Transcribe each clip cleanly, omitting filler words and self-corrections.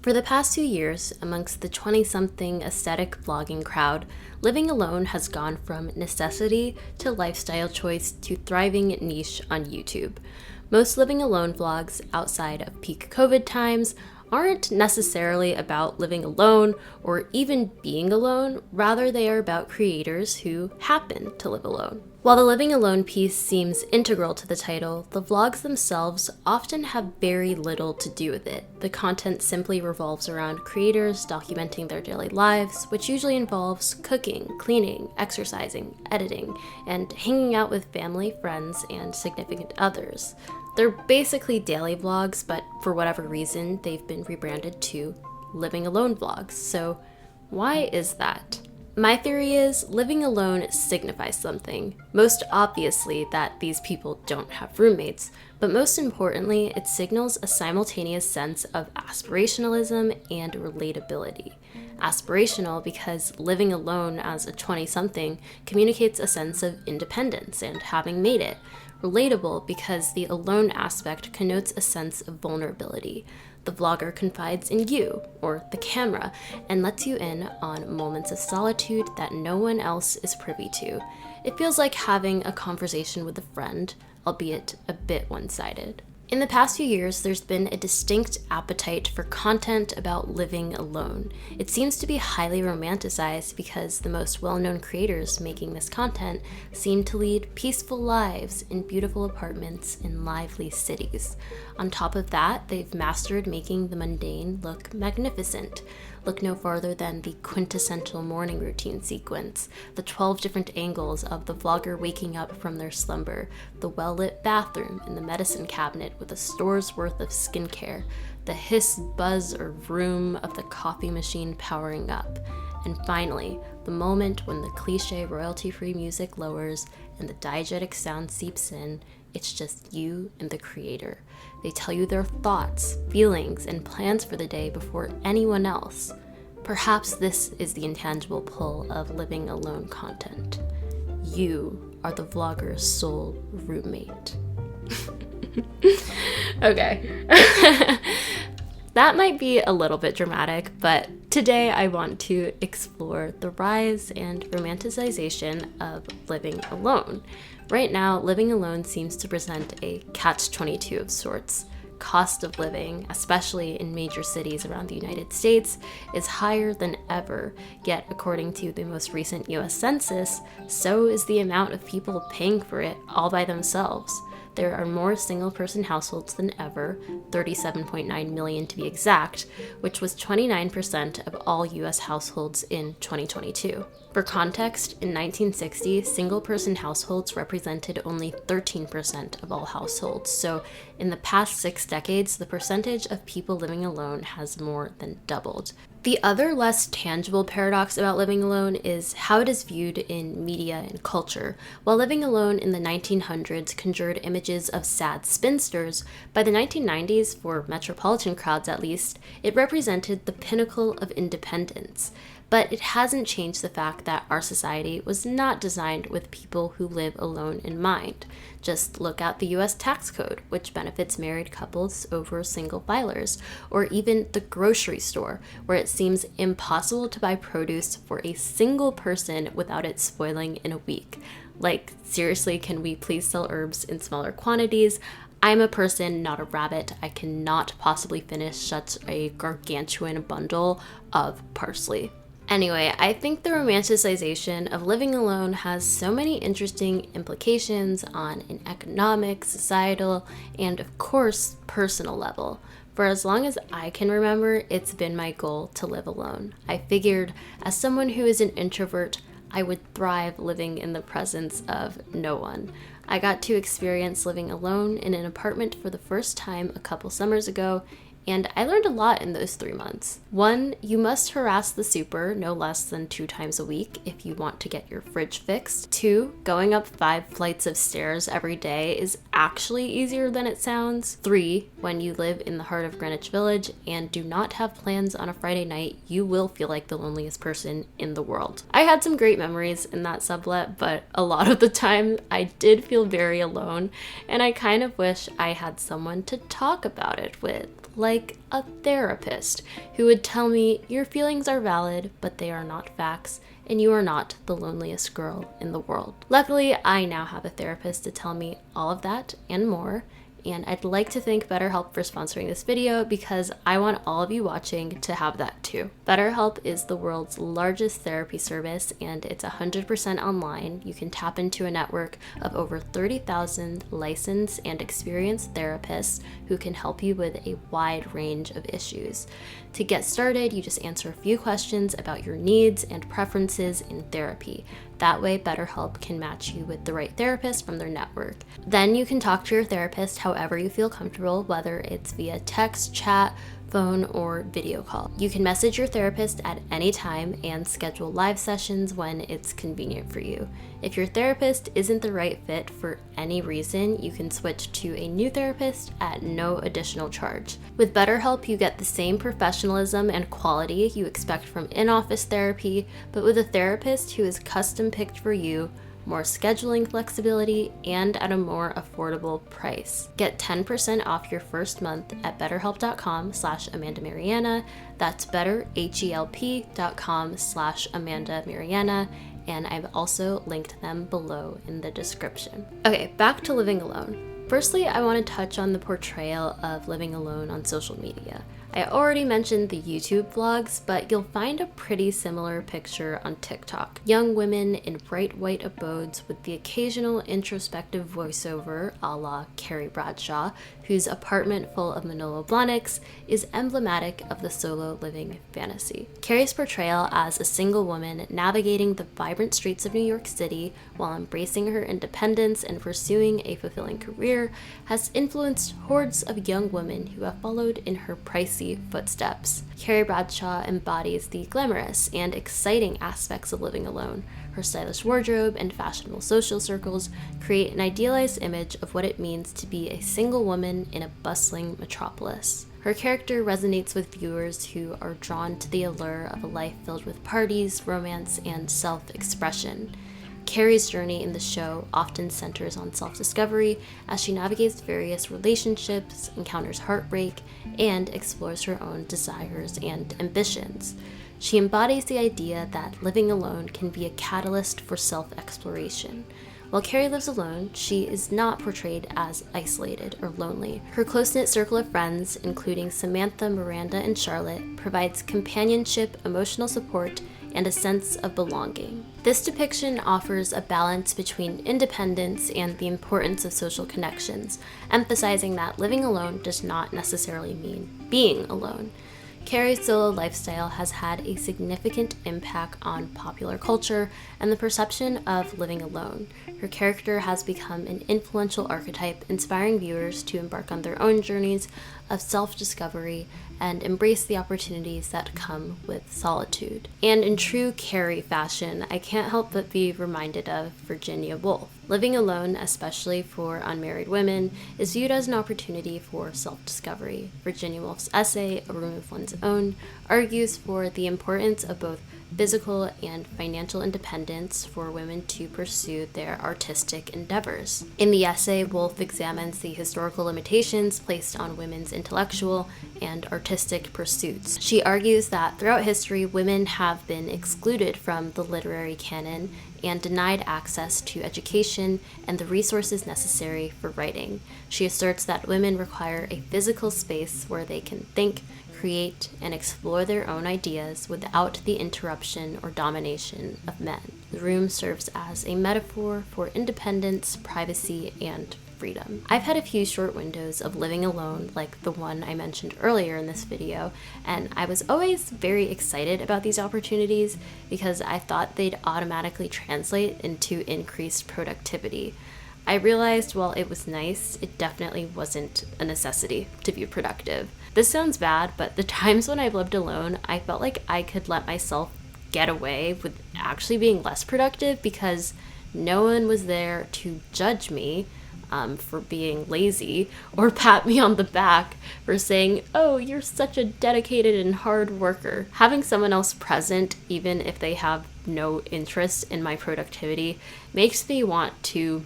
For the past 2 years, amongst the 20-something aesthetic vlogging crowd, living alone has gone from necessity to lifestyle choice to thriving niche on YouTube. Most living alone vlogs outside of peak COVID times aren't necessarily about living alone or even being alone, rather they are about creators who happen to live alone. While the living alone piece seems integral to the title, the vlogs themselves often have very little to do with it. The content simply revolves around creators documenting their daily lives, which usually involves cooking, cleaning, exercising, editing, and hanging out with family, friends, and significant others. They're basically daily vlogs, but for whatever reason, they've been rebranded to living alone vlogs. So why is that? My theory is living alone signifies something. Most obviously that these people don't have roommates, but most importantly, it signals a simultaneous sense of aspirationalism and relatability. Aspirational because living alone as a 20-something communicates a sense of independence and having made it. Relatable because the alone aspect connotes a sense of vulnerability. The vlogger confides in you, or the camera, and lets you in on moments of solitude that no one else is privy to. It feels like having a conversation with a friend, albeit a bit one-sided. In the past few years, there's been a distinct appetite for content about living alone. It seems to be highly romanticized because the most well-known creators making this content seem to lead peaceful lives in beautiful apartments in lively cities. On top of that, they've mastered making the mundane look magnificent. Look no farther than the quintessential morning routine sequence, the 12 different angles of the vlogger waking up from their slumber, the well-lit bathroom and the medicine cabinet with a store's worth of skincare, the hiss, buzz, or vroom of the coffee machine powering up, and finally, the moment when the cliche royalty-free music lowers and the diegetic sound seeps in. It's just you and the creator. They tell you their thoughts, feelings, and plans for the day before anyone else. Perhaps this is the intangible pull of living alone content. You are the vlogger's sole roommate. Okay. That might be a little bit dramatic, but today I want to explore the rise and romanticization of living alone. Right now, living alone seems to present a catch-22 of sorts. Cost of living, especially in major cities around the United States, is higher than ever, yet according to the most recent US Census, so is the amount of people paying for it all by themselves. There are more single-person households than ever, 37.9 million to be exact, which was 29% of all US households in 2022. For context, in 1960, single-person households represented only 13% of all households, so in the past 6 decades, the percentage of people living alone has more than doubled. The other less tangible paradox about living alone is how it is viewed in media and culture. While living alone in the 1900s conjured images of sad spinsters, by the 1990s, for metropolitan crowds at least, it represented the pinnacle of independence. But it hasn't changed the fact that our society was not designed with people who live alone in mind. Just look at the US tax code, which benefits married couples over single filers, or even the grocery store, where it seems impossible to buy produce for a single person without it spoiling in a week. Like, seriously, can we please sell herbs in smaller quantities? I'm a person, not a rabbit. I cannot possibly finish such a gargantuan bundle of parsley. Anyway, I think the romanticization of living alone has so many interesting implications on an economic, societal, and of course, personal level. For as long as I can remember, it's been my goal to live alone. I figured, as someone who is an introvert, I would thrive living in the presence of no one. I got to experience living alone in an apartment for the first time a couple summers ago, and I learned a lot in those 3 months. 1, you must harass the super no less than 2 times a week if you want to get your fridge fixed. 2, going up 5 flights of stairs every day is actually easier than it sounds. 3, when you live in the heart of Greenwich Village and do not have plans on a Friday night, you will feel like the loneliest person in the world. I had some great memories in that sublet, but a lot of the time I did feel very alone, and I kind of wish I had someone to talk about it with. like a therapist who would tell me your feelings are valid, but they are not facts, and you are not the loneliest girl in the world. Luckily, I now have a therapist to tell me all of that and more. And I'd like to thank BetterHelp for sponsoring this video because I want all of you watching to have that too. BetterHelp is the world's largest therapy service and it's 100% online. You can tap into a network of over 30,000 licensed and experienced therapists who can help you with a wide range of issues. To get started, you just answer a few questions about your needs and preferences in therapy. That way, BetterHelp can match you with the right therapist from their network. Then you can talk to your therapist however you feel comfortable, whether it's via text, chat, phone, or video call. You can message your therapist at any time and schedule live sessions when it's convenient for you. If your therapist isn't the right fit for any reason, you can switch to a new therapist at no additional charge. With BetterHelp, you get the same professionalism and quality you expect from in-office therapy, but with a therapist who is custom-picked for you, more scheduling flexibility, and at a more affordable price. Get 10% off your first month at betterhelp.com/AmandaMariana. That's betterhelp.com/AmandaMariana. And I've also linked them below in the description. Okay, back to living alone. Firstly, I want to touch on the portrayal of living alone on social media. I already mentioned the YouTube vlogs, but you'll find a pretty similar picture on TikTok. Young women in bright white abodes with the occasional introspective voiceover a la Carrie Bradshaw, whose apartment full of Manolo Blahniks is emblematic of the solo living fantasy. Carrie's portrayal as a single woman navigating the vibrant streets of New York City while embracing her independence and pursuing a fulfilling career has influenced hordes of young women who have followed in her pricey footsteps. Carrie Bradshaw embodies the glamorous and exciting aspects of living alone. Her stylish wardrobe and fashionable social circles create an idealized image of what it means to be a single woman in a bustling metropolis. Her character resonates with viewers who are drawn to the allure of a life filled with parties, romance, and self-expression. Carrie's journey in the show often centers on self-discovery as she navigates various relationships, encounters heartbreak, and explores her own desires and ambitions. She embodies the idea that living alone can be a catalyst for self-exploration. While Carrie lives alone, she is not portrayed as isolated or lonely. Her close-knit circle of friends, including Samantha, Miranda, and Charlotte, provides companionship, emotional support, and a sense of belonging. This depiction offers a balance between independence and the importance of social connections, emphasizing that living alone does not necessarily mean being alone. Carrie's solo lifestyle has had a significant impact on popular culture and the perception of living alone. Her character has become an influential archetype, inspiring viewers to embark on their own journeys of self-discovery and embrace the opportunities that come with solitude. And in true Carrie fashion, I can't help but be reminded of Virginia Woolf. Living alone, especially for unmarried women, is viewed as an opportunity for self-discovery. Virginia Woolf's essay, A Room of One's Own, argues for the importance of both physical and financial independence for women to pursue their artistic endeavors. In the essay, Woolf examines the historical limitations placed on women's intellectual and artistic pursuits. She argues that throughout history, women have been excluded from the literary canon and denied access to education and the resources necessary for writing. She asserts that women require a physical space where they can think, create, and explore their own ideas without the interruption or domination of men. The room serves as a metaphor for independence, privacy, and freedom. I've had a few short windows of living alone, like the one I mentioned earlier in this video, and I was always very excited about these opportunities because I thought they'd automatically translate into increased productivity. I realized while it was nice, it definitely wasn't a necessity to be productive. This sounds bad, but the times when I've lived alone, I felt like I could let myself get away with actually being less productive because no one was there to judge me for being lazy or pat me on the back for saying, "Oh, you're such a dedicated and hard worker." Having someone else present, even if they have no interest in my productivity, makes me want to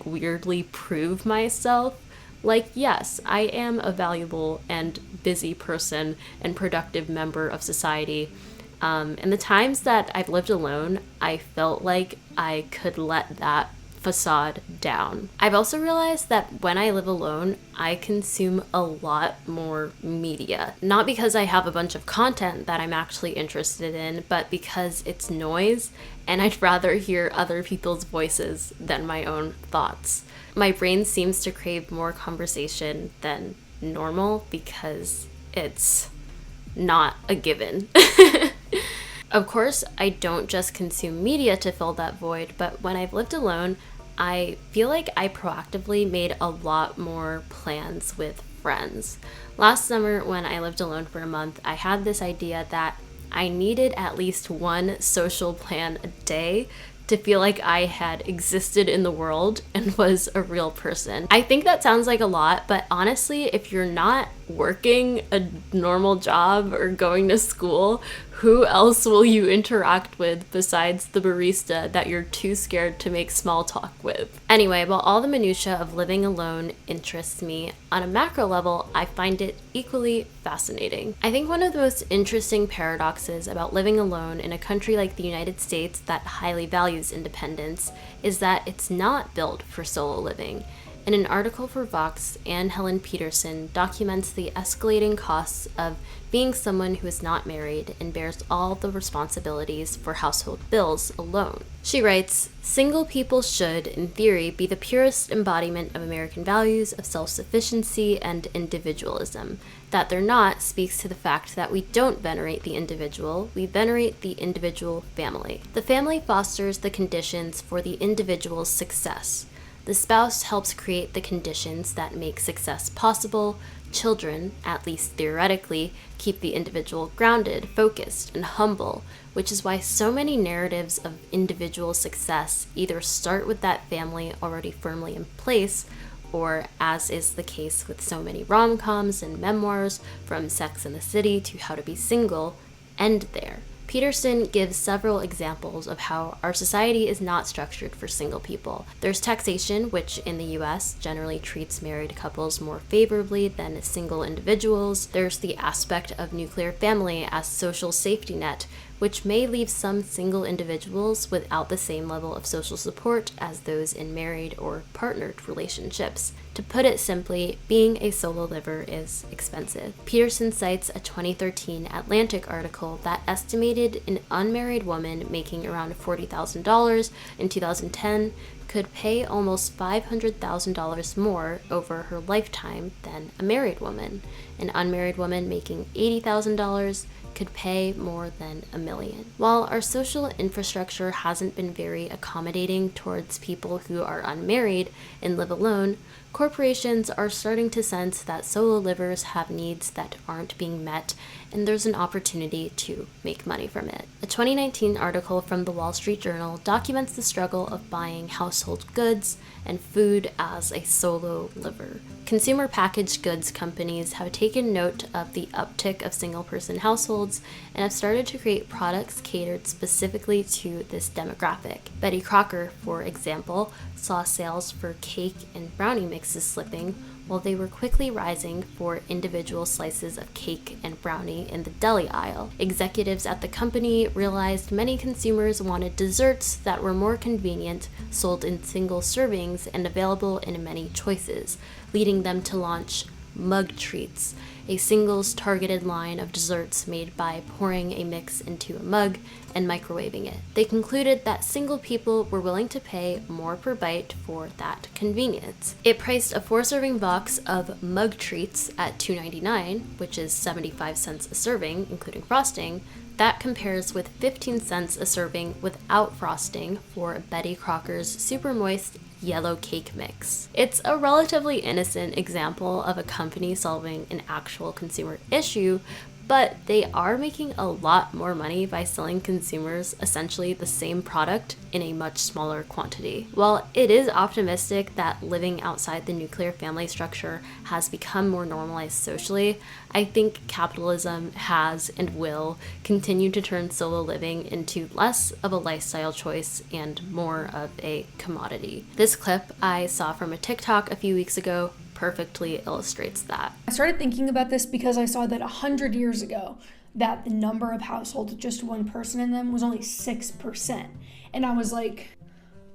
weirdly prove myself Like, yes, I am a valuable and busy person and productive member of society. And the times that I've lived alone, I felt like I could let that facade down. I've also realized that when I live alone, I consume a lot more media. Not because I have a bunch of content that I'm actually interested in, but because it's noise and I'd rather hear other people's voices than my own thoughts. My brain seems to crave more conversation than normal because it's not a given. Of course, I don't just consume media to fill that void, but when I've lived alone, I feel like I proactively made a lot more plans with friends. Last summer, when I lived alone for a month, I had this idea that I needed at least one social plan a day to feel like I had existed in the world and was a real person. I think that sounds like a lot, but honestly, if you're not working a normal job or going to school, who else will you interact with besides the barista that you're too scared to make small talk with? Anyway, while all the minutia of living alone interests me, on a macro level, I find it equally fascinating. I think one of the most interesting paradoxes about living alone in a country like the United States that highly values independence is that it's not built for solo living. In an article for Vox, Anne Helen Peterson documents the escalating costs of being someone who is not married and bears all the responsibilities for household bills alone. She writes, "Single people should, in theory, be the purest embodiment of American values of self-sufficiency and individualism. That they're not speaks to the fact that we don't venerate the individual, we venerate the individual family. The family fosters the conditions for the individual's success. The spouse helps create the conditions that make success possible. Children, at least theoretically, keep the individual grounded, focused, and humble, which is why so many narratives of individual success either start with that family already firmly in place, or, as is the case with so many rom-coms and memoirs, from Sex and the City to How to Be Single, end there." Peterson gives several examples of how our society is not structured for single people. There's taxation, which in the US generally treats married couples more favorably than single individuals. There's the aspect of nuclear family as social safety net, which may leave some single individuals without the same level of social support as those in married or partnered relationships. To put it simply, being a solo liver is expensive. Peterson cites a 2013 Atlantic article that estimated an unmarried woman making around $40,000 in 2010 could pay almost $500,000 more over her lifetime than a married woman. An unmarried woman making $80,000 could pay more than $1 million. While our social infrastructure hasn't been very accommodating towards people who are unmarried and live alone, corporations are starting to sense that solo livers have needs that aren't being met, and there's an opportunity to make money from it. A 2019 article from the Wall Street Journal documents the struggle of buying household goods and food as a solo liver. Consumer packaged goods companies have taken note of the uptick of single-person households and have started to create products catered specifically to this demographic. Betty Crocker, for example, saw sales for cake and brownie mixes slipping, while they were quickly rising for individual slices of cake and brownie in the deli aisle. Executives at the company realized many consumers wanted desserts that were more convenient, sold in single servings, and available in many choices, leading them to launch Mug Treats, a singles targeted line of desserts made by pouring a mix into a mug and microwaving it. They concluded that single people were willing to pay more per bite for that convenience. It priced a 4-serving box of Mug Treats at $2.99, which is 75 cents a serving, including frosting. That compares with 15 cents a serving without frosting for Betty Crocker's super moist yellow cake mix. It's a relatively innocent example of a company solving an actual consumer issue, but they are making a lot more money by selling consumers essentially the same product in a much smaller quantity. While it is optimistic that living outside the nuclear family structure has become more normalized socially, I think capitalism has and will continue to turn solo living into less of a lifestyle choice and more of a commodity. This clip I saw from a TikTok a few weeks ago perfectly illustrates that. I started thinking about this because I saw that 100 years ago that the number of households with just one person in them was only 6%. And I was like,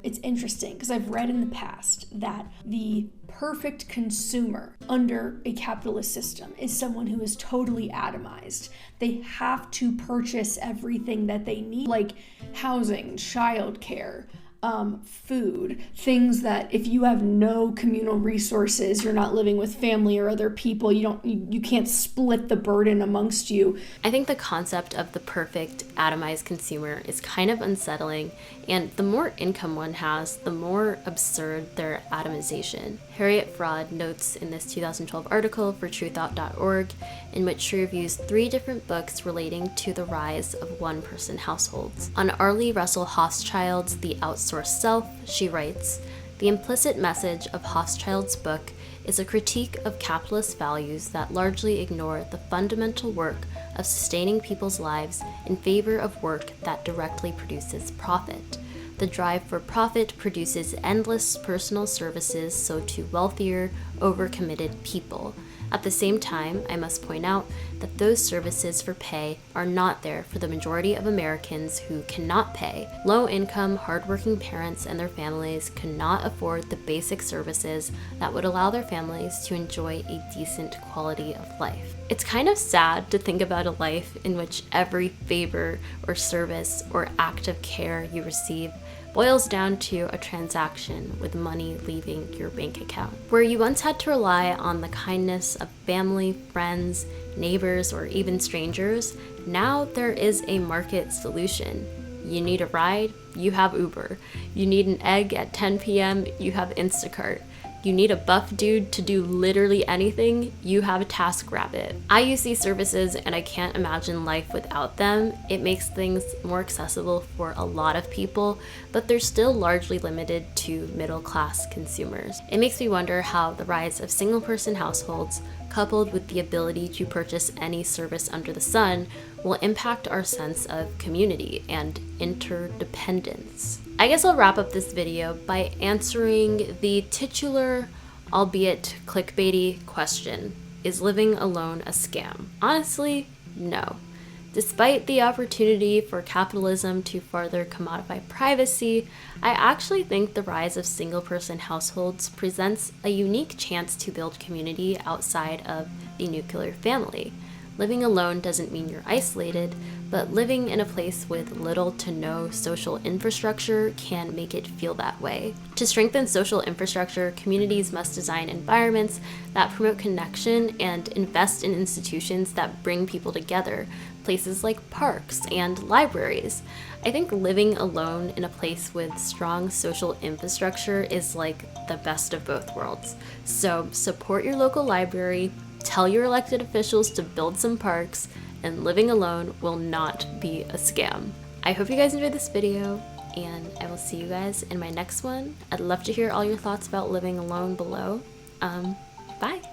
it's interesting because I've read in the past that the perfect consumer under a capitalist system is someone who is totally atomized. They have to purchase everything that they need, like housing, childcare, food, things that if you have no communal resources, you're not living with family or other people, you can't split the burden amongst you. I think the concept of the perfect atomized consumer is kind of unsettling, and the more income one has, the more absurd their atomization. Harriet Fraud notes in this 2012 article for truthought.org, in which she reviews 3 different books relating to the rise of one-person households. On Arlie Russell Hochschild's The Outsourced Self, she writes, "The implicit message of Hochschild's book is a critique of capitalist values that largely ignore the fundamental work of sustaining people's lives in favor of work that directly produces profit. The drive for profit produces endless personal services sold to wealthier, overcommitted people. At the same time, I must point out that those services for pay are not there for the majority of Americans who cannot pay. Low-income, hardworking parents and their families cannot afford the basic services that would allow their families to enjoy a decent quality of life." It's kind of sad to think about a life in which every favor or service or act of care you receive boils down to a transaction with money leaving your bank account. Where you once had to rely on the kindness of family, friends, neighbors, or even strangers, now there is a market solution. You need a ride, you have Uber. You need an egg at 10 p.m., you have Instacart. You need a buff dude to do literally anything, you have a TaskRabbit. I use these services and I can't imagine life without them. It makes things more accessible for a lot of people, but they're still largely limited to middle-class consumers. It makes me wonder how the rise of single-person households, coupled with the ability to purchase any service under the sun, will impact our sense of community and interdependence. I guess I'll wrap up this video by answering the titular, albeit clickbaity, question: is living alone a scam? Honestly, no. Despite the opportunity for capitalism to further commodify privacy, I actually think the rise of single-person households presents a unique chance to build community outside of the nuclear family. Living alone doesn't mean you're isolated, but living in a place with little to no social infrastructure can make it feel that way. To strengthen social infrastructure, communities must design environments that promote connection and invest in institutions that bring people together, places like parks and libraries. I think living alone in a place with strong social infrastructure is like the best of both worlds. So support your local library, tell your elected officials to build some parks, and living alone will not be a scam. I hope you guys enjoyed this video, and I will see you guys in my next one. I'd love to hear all your thoughts about living alone below. Bye!